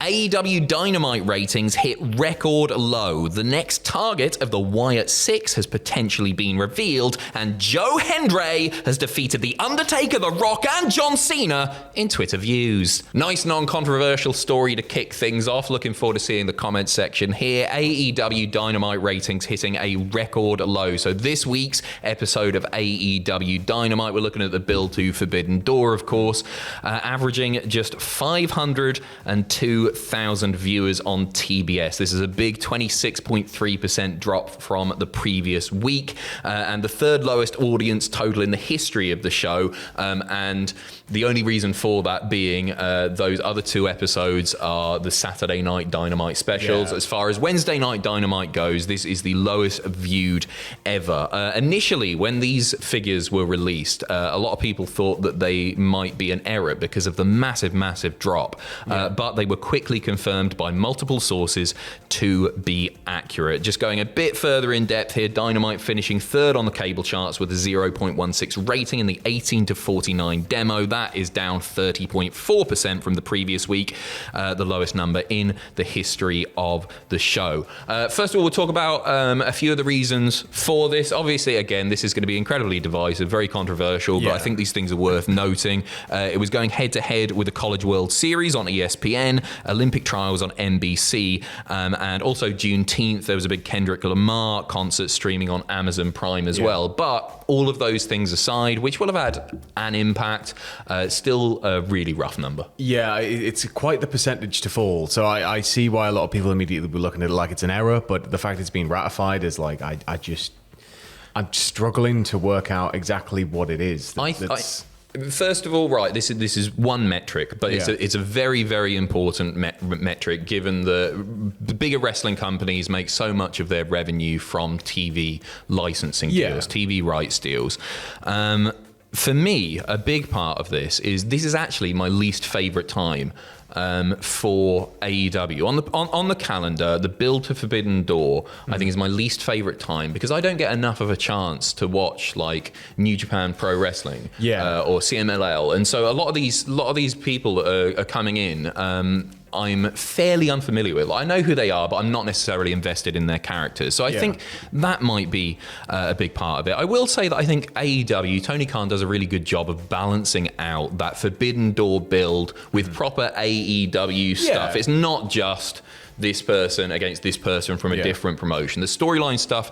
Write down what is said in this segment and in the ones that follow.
AEW Dynamite ratings hit record low. The next target of the Wyatt 6 has potentially been revealed, and Joe Hendry has defeated The Undertaker, The Rock, and John Cena in Twitter views. Nice non-controversial story to kick things off. Looking forward to seeing the comments section here. AEW Dynamite ratings hitting a record low. So this week's episode of AEW Dynamite, we're looking at the build to Forbidden Door, of course, averaging just 502,000 viewers on TBS. This is a big 26.3% drop from the previous week, and the third lowest audience total in the history of the show, and the only reason for that being those other two episodes are the Saturday Night Dynamite specials. As far as Wednesday Night Dynamite goes, this is the lowest viewed ever. Initially, when these figures were released, a lot of people thought that they might be an error because of the massive drop, but they were quickly confirmed by multiple sources to be accurate. Just going a bit further in depth here, Dynamite finishing third on the cable charts with a 0.16 rating in the 18 to 49 demo. That is down 30.4% from the previous week, the lowest number in the history of the show. First of all, we'll talk about a few of the reasons for this. Obviously, again, this is going to be incredibly divisive, very controversial, but I think these things are worth noting. It was going head-to-head with the College World Series on ESPN, Olympic Trials on NBC, and also Juneteenth, there was a big Kendrick Lamar concert streaming on Amazon Prime as well. But all of those things aside, which will have had an impact, still a really rough number. Yeah, it's quite the percentage to fall. So I see why a lot of people immediately will be looking at it like it's an error, but the fact it's being ratified is like, I'm struggling to work out exactly what it is. First of all, right, this is one metric, but it's a very, very important metric, given the bigger wrestling companies make so much of their revenue from TV licensing deals, TV rights deals. For me, a big part of this is actually my least favorite time for AEW. On the calendar, the build to Forbidden Door, I think, is my least favorite time because I don't get enough of a chance to watch like New Japan Pro Wrestling or CMLL, and so a lot of these people that are coming in, I'm fairly unfamiliar with. I know who they are, but I'm not necessarily invested in their characters. So I think that might be a big part of it. I will say that I think AEW, Tony Khan does a really good job of balancing out that Forbidden Door build with proper AEW stuff. It's not just this person against this person from a different promotion. The storyline stuff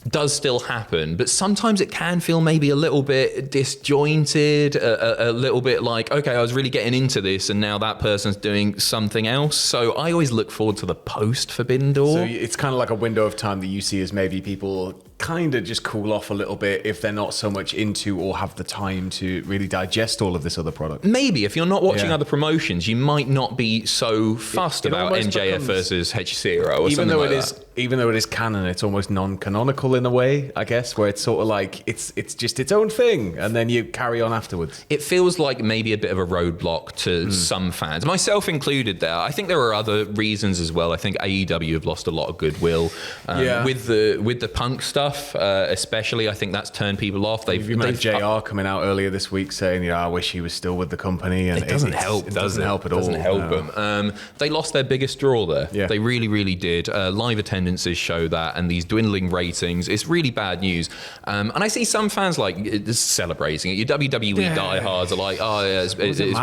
does still happen, but sometimes it can feel maybe a little bit disjointed, a little bit like, okay, I was really getting into this and now that person's doing something else. So I always look forward to the post Forbidden Door. So it's kind of like a window of time that you see as maybe people kind of just cool off a little bit if they're not so much into or have the time to really digest all of this other product. Maybe if you're not watching other promotions, you might not be so fussed about MJF versus Hechicero or something like that. Even though it is canon, it's almost non-canonical in a way, I guess, where it's sort of like it's just its own thing, and then you carry on afterwards. It feels like maybe a bit of a roadblock to some fans, myself included there. I think there are other reasons as well. I think AEW have lost a lot of goodwill with the Punk stuff, especially. I think that's turned people off. They've JR coming out earlier this week saying, I wish he was still with the company, and it doesn't help. It doesn't help at all. Doesn't help them. They lost their biggest draw there. Yeah. They really, really did. Live attendances show that, and these dwindling ratings, it's really bad news. And I see some fans like celebrating it. Your WWE diehards are like, it's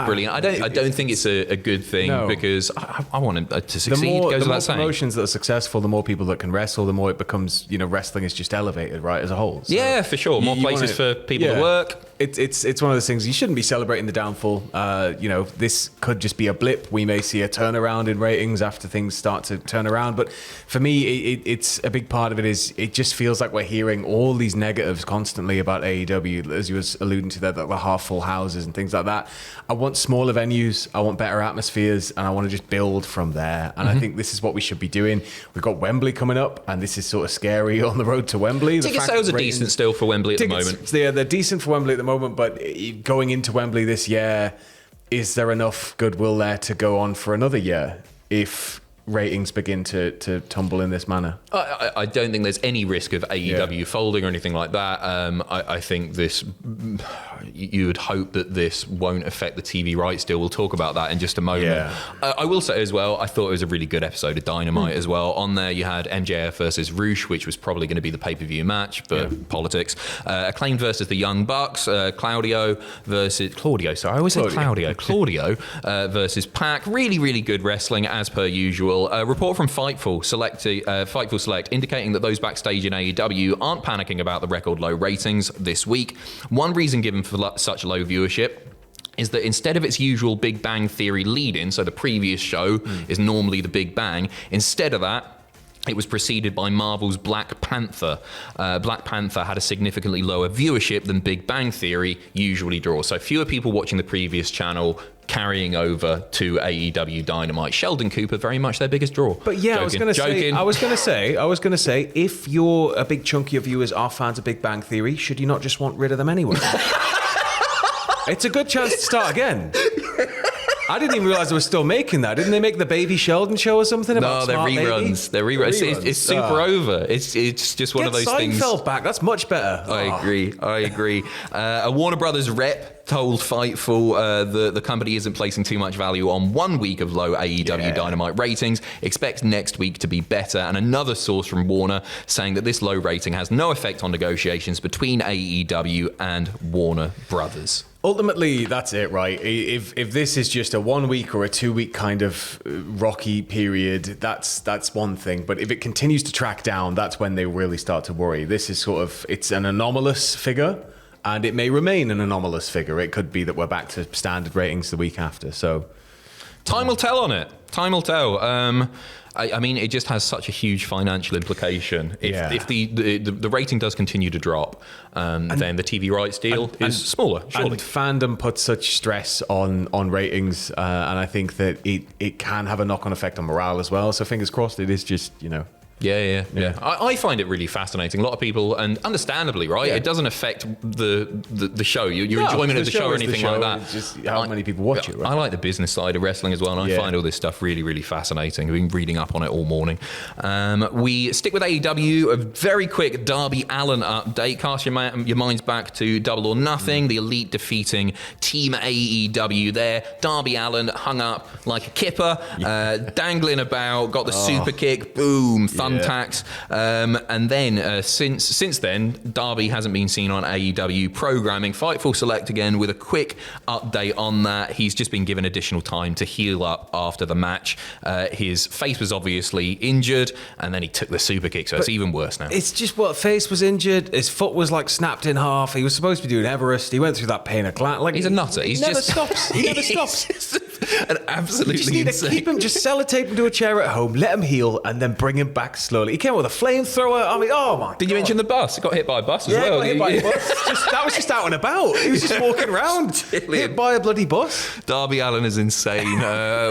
brilliant. I don't think it's a good thing because I want him to succeed. The more promotions that are successful, the more people that can wrestle, the more it becomes, wrestling is just elevated, right, as a whole. So for sure. More places for people to work. It's one of those things. You shouldn't be celebrating the downfall. This could just be a blip. We may see a turnaround in ratings after things start to turn around. But for me, it's a big part of it is it just feels like we're hearing all these negatives constantly about AEW, as you was alluding to, that the half full houses and things like that. I want smaller venues. I want better atmospheres, and I want to just build from there. And I think this is what we should be doing. We've got Wembley coming up, and this is sort of scary on the road to Wembley. Ticket sales are decent still for Wembley at the moment. They're decent for Wembley at the moment, but going into Wembley this year, is there enough goodwill there to go on for another year? If ratings begin to tumble in this manner? I don't think there's any risk of AEW folding or anything like that. I think this, you would hope that this won't affect the TV rights deal. We'll talk about that in just a moment. Yeah. I will say as well, I thought it was a really good episode of Dynamite as well. On there, you had MJF versus Roosh, which was probably going to be the pay-per-view match, but politics. Acclaimed versus the Young Bucks. Claudio versus Claudio versus Pac. Really, really good wrestling as per usual. A report from Fightful Select indicating that those backstage in AEW aren't panicking about the record low ratings this week. One reason given for such low viewership is that instead of its usual Big Bang Theory lead-in, so the previous show is normally the Big Bang, instead of that, it was preceded by Marvel's Black Panther. Black Panther had a significantly lower viewership than Big Bang Theory usually draws. So fewer people watching the previous channel carrying over to AEW Dynamite. Sheldon Cooper, very much their biggest draw. But yeah, Joking. I was going to say, if you're a big chunk of your viewers are fans of Big Bang Theory, should you not just want rid of them anyway? It's a good chance to start again. I didn't even realize they were still making that. Didn't they make the Baby Sheldon show or something about they're Smart reruns. Baby? They're reruns. It's super over. It's just one of those things. Get Seinfeld back. That's much better. I agree. A Warner Brothers rep told Fightful the company isn't placing too much value on 1 week of low AEW Dynamite ratings. Expects next week to be better. And another source from Warner saying that this low rating has no effect on negotiations between AEW and Warner Brothers. Ultimately, that's it, right? If this is just a 1 week or a 2 week kind of rocky period, that's one thing. But if it continues to track down, that's when they really start to worry. This is it's an anomalous figure, and it may remain an anomalous figure. It could be that we're back to standard ratings the week after. So time will tell on it. Time will tell. I mean, it just has such a huge financial implication. If the rating does continue to drop, then the TV rights deal is smaller, surely. And fandom puts such stress on ratings, and I think that it can have a knock-on effect on morale as well. So fingers crossed, it is just, Yeah. I find it really fascinating. A lot of people, and understandably, right? It doesn't affect the show, your enjoyment of the show or anything like that. It's just how many people watch it, right? I like the business side of wrestling as well, and I find all this stuff really, really fascinating. I've been reading up on it all morning. We stick with AEW. A very quick Darby Allin update. Cast your minds back to Double or Nothing. The Elite defeating Team AEW there. Darby Allin hung up like a kipper, dangling about, got the super kick, boom, thumbtacks. And then since then, Darby hasn't been seen on AEW programming. Fightful Select again with a quick update on that. He's just been given additional time to heal up after the match. His face was obviously injured, and then he took the super kick, so it's even worse now. It's just face was injured. His foot was like snapped in half. He was supposed to be doing Everest. He went through that pain He's a nutter. He never stops. He never stops. An absolutely insane. Keep him, just sellotape him to a chair at home, let him heal, and then bring him back slowly. He came with a flamethrower. I mean, oh my! Did you mention the bus? He got hit by a bus as well. Got hit by a bus. That was just out and about. He was just walking around, hit by a bloody bus. Darby Allin is insane.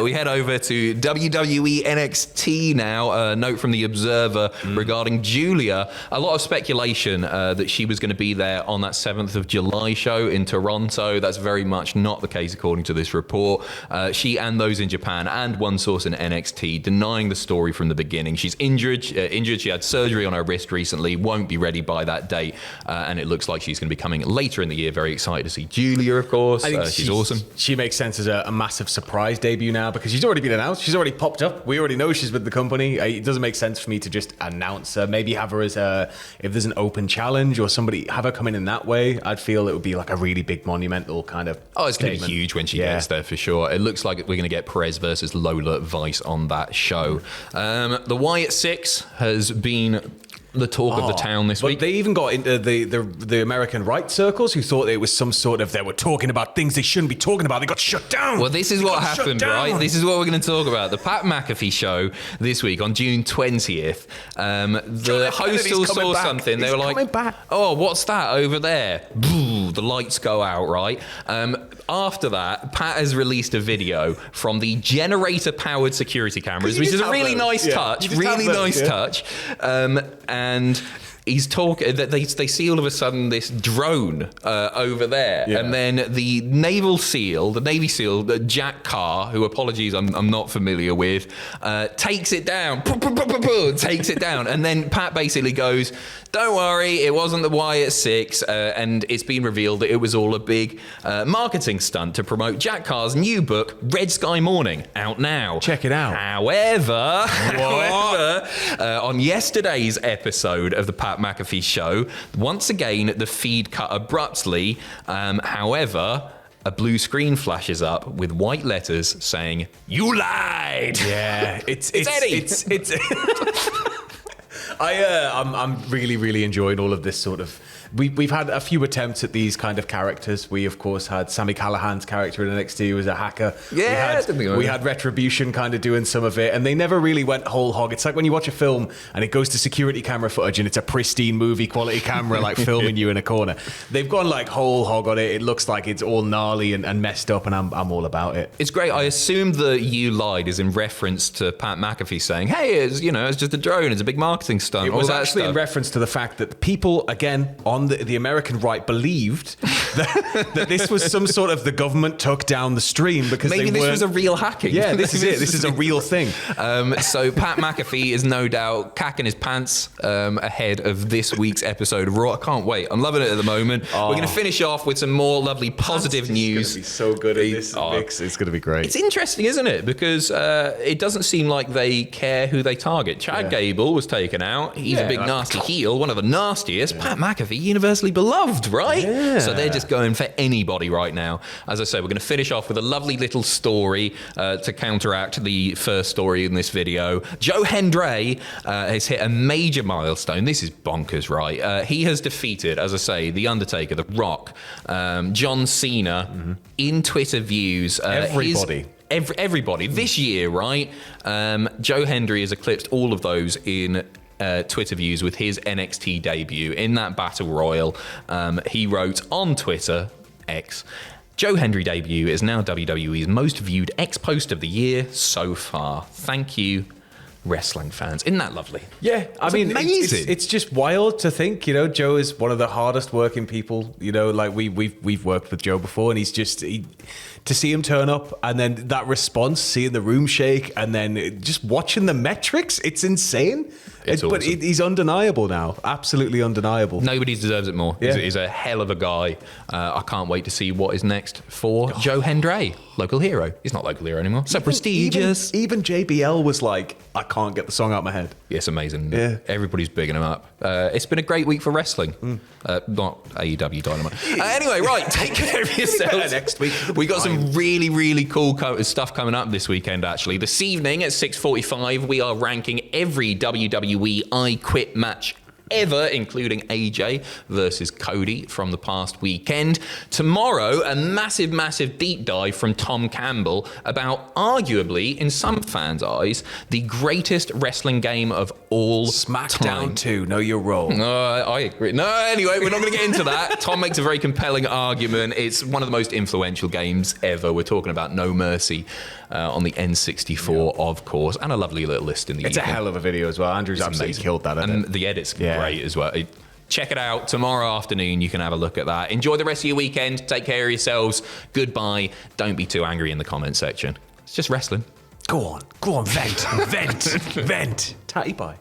We head over to WWE NXT now. A note from the Observer regarding Julia. A lot of speculation that she was going to be there on that 7th of July show in Toronto. That's very much not the case according to this report. She and those in Japan and one source in NXT denying the story from the beginning. She's injured. She had surgery on her wrist recently. Won't be ready by that date. And it looks like she's going to be coming later in the year. Very excited to see Julia, of course. I think she's awesome. She makes sense as a massive surprise debut now because she's already been announced. She's already popped up. We already know she's with the company. It doesn't make sense for me to just announce her. Maybe have her as if there's an open challenge or somebody, have her come in that way. I'd feel it would be like a really big monumental kind of it's going to be huge when she gets there for sure. It looks like we're going to get Perez versus Lola Vice on that show. The Wyatt Six has been the talk of the town this week. They even got into the American right circles who thought it was some sort of, they were talking about things they shouldn't be talking about. They got shut down. Well, this is what happened, right? This is what we're going to talk about. The Pat McAfee show this week on June 20th. The host all saw something. They were like, oh, what's that over there? Boo, the lights go out, right? After that, Pat has released a video from the generator-powered security cameras, which is a really nice touch. Really nice touch. And he's talking. They see all of a sudden this drone over there, and then the Navy SEAL, Jack Carr, who apologies, I'm not familiar with, takes it down, takes it down, and then Pat basically goes, "Don't worry, it wasn't the Wyatt Six," and it's been revealed that it was all a big marketing stunt to promote Jack Carr's new book, Red Sky Morning, out now. Check it out. However, on yesterday's episode of the Pat McAfee Show, once again the feed cut abruptly. However, a blue screen flashes up with white letters saying, "You lied." Yeah, it's Eddie. I'm really, really enjoying all of this sort of. We've had a few attempts at these kind of characters. We, of course, had Sami Callihan's character in NXT who was a hacker. Yeah, we had Retribution kind of doing some of it, and they never really went whole hog. It's like when you watch a film and it goes to security camera footage and it's a pristine movie quality camera like filming you in a corner. They've gone like whole hog on it. It looks like it's all gnarly and messed up, and I'm all about it. It's great. I assume the "you lied" is in reference to Pat McAfee saying, "Hey, it's just a drone. It's a big marketing stunt." It was actually in reference to the fact that people, again, on the American right believed that this was some sort of the government took down the stream because maybe this was a real hacking. Yeah, this is it. This is a real thing. So Pat McAfee is no doubt cacking his pants ahead of this week's episode of Raw. I can't wait. I'm loving it at the moment. We're going to finish off with some more lovely positive news. It's going to be so good in this mix. It's going to be great. It's interesting, isn't it? Because it doesn't seem like they care who they target. Chad Gable was taken out. He's a big nasty heel, one of the nastiest. Pat McAfee, universally beloved, right? Yeah. So they're just going for anybody right now. As I said, we're going to finish off with a lovely little story to counteract the first story in this video. Joe Hendry has hit a major milestone. This is bonkers, right? He has defeated, as I say, The Undertaker, The Rock, John Cena in Twitter views. Everybody. Everybody. This year, right? Joe Hendry has eclipsed all of those in Twitter views with his NXT debut in that Battle Royal. He wrote on Twitter, X, "Joe Hendry debut is now WWE's most viewed X-Post of the year so far. Thank you, wrestling fans." Isn't that lovely? Yeah, I mean, amazing. It's just wild to think, Joe is one of the hardest working people. Like we've worked with Joe before, and to see him turn up and then that response, seeing the room shake, and then just watching the metrics, it's insane. Awesome. But he's undeniable now, absolutely undeniable. Nobody deserves it more. Yeah. He's a hell of a guy. I can't wait to see what is next for Joe Hendry, local hero. He's not local hero anymore. So prestigious. Even JBL was like, I can't get the song out of my head. Yes, amazing. Yeah. Everybody's bigging him up. It's been a great week for wrestling. Not AEW Dynamite. Anyway, right, take care of yourselves. Next week. We got some really, really cool stuff coming up this weekend, actually. This evening at 6:45, we are ranking every WWE I Quit match ever, including AJ versus Cody from the past weekend. Tomorrow, a massive, massive deep dive from Tom Campbell about arguably, in some fans' eyes, the greatest wrestling game of all SmackDown time. 2, know your role. I agree. No, anyway, we're not going to get into that. Tom makes a very compelling argument. It's one of the most influential games ever. We're talking about No Mercy on the N64, of course, and a lovely little list in the It's evening. a hell of a video as well. Andrew's absolutely Amazing. killed that. And the edit's great as well. Check it out tomorrow afternoon. You can have a look at that. Enjoy the rest of your weekend. Take care of yourselves. Goodbye. Don't be too angry in the comment section. It's just wrestling. Go on, vent, vent, vent. Tatty bye.